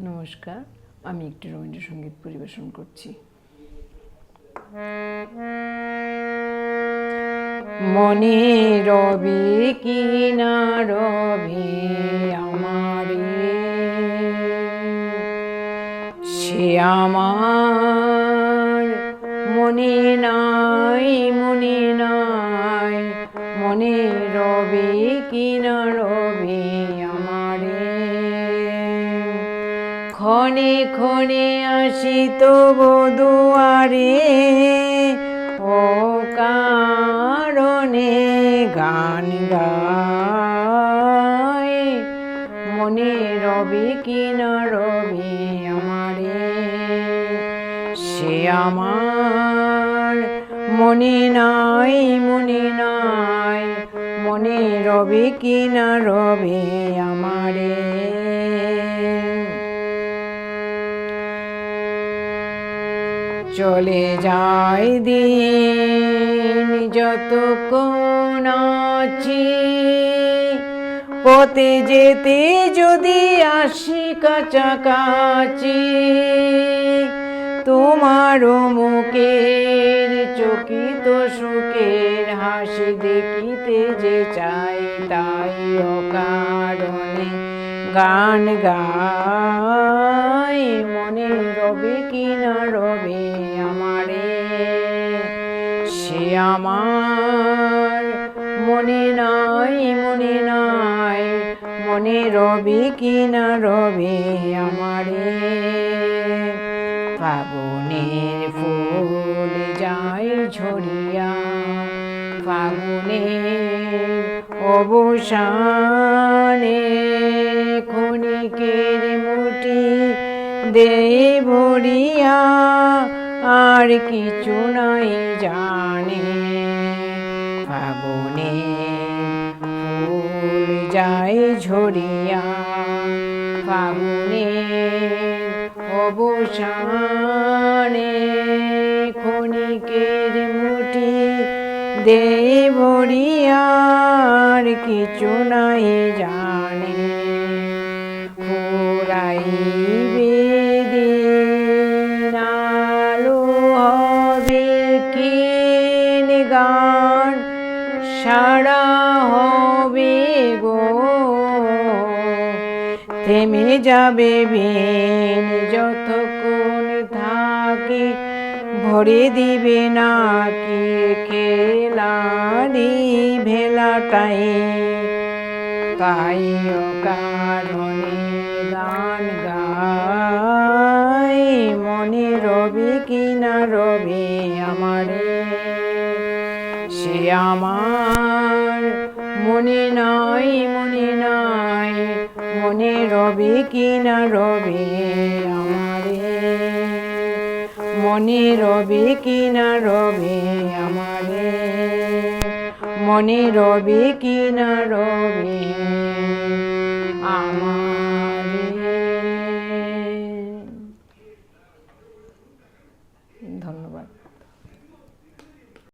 নমস্কার, আমি একটি রবীন্দ্রসঙ্গীত পরিবেশন করছি। মনে রবি কি না রবি আমারে, সে আমার মনে নাই, মনে নাই। মনে রবি কি না রবি আমারে, ক্ষণে ক্ষণে আসিত দুয়ারে, ও কারণে গান গায়। মনে রবি কি না রবি আমারে, সে আমার মনে নাই, মনে নাই। মনে রবি কি না রবি আমারে। চলে যায় দিন যতক্ষণ আছি, পথে যেতে যদি আসি কাছাকাছি, তোমার মুখের চকিত সুখের হাসি দেখিতে যে চাই, তাই অকারণে গান গাই। মনে রবি কি না রবি আমারে, সে আমার মনে নাই, মনে নাই। মনে রবি কি না রবি আমারে। ফাগুনের ফুল যায় ঝরিয়া, ফাগুনের অবসানে ক্ষণিকের মুঠি দেই ভরিয়া, আর কিছু নাই জানে। ফাগুনের ফুল যায় ঝরিয়া, ফাগুনের অবসানে ক্ষণিকের মুঠি দেই ভরিয়া, আর কিছু নাই জানে। ফুরাইবে দিন, আলো হবে ক্ষীণ গান, সারা হবে গো। থেমে যাবে বিন যতক্ষণ থাকে, ভরে দিবে নাকি খেলারি ভেলাটাই, তাই অকারণে গান গাই। মনে রবি কি না রবি আমারে, সে আমার মনে নাই, মনে নাই। মনে রবি কি না রবি আমারে, মনে রবি কি না রবি আমারে। মনে রবি কি না রবি।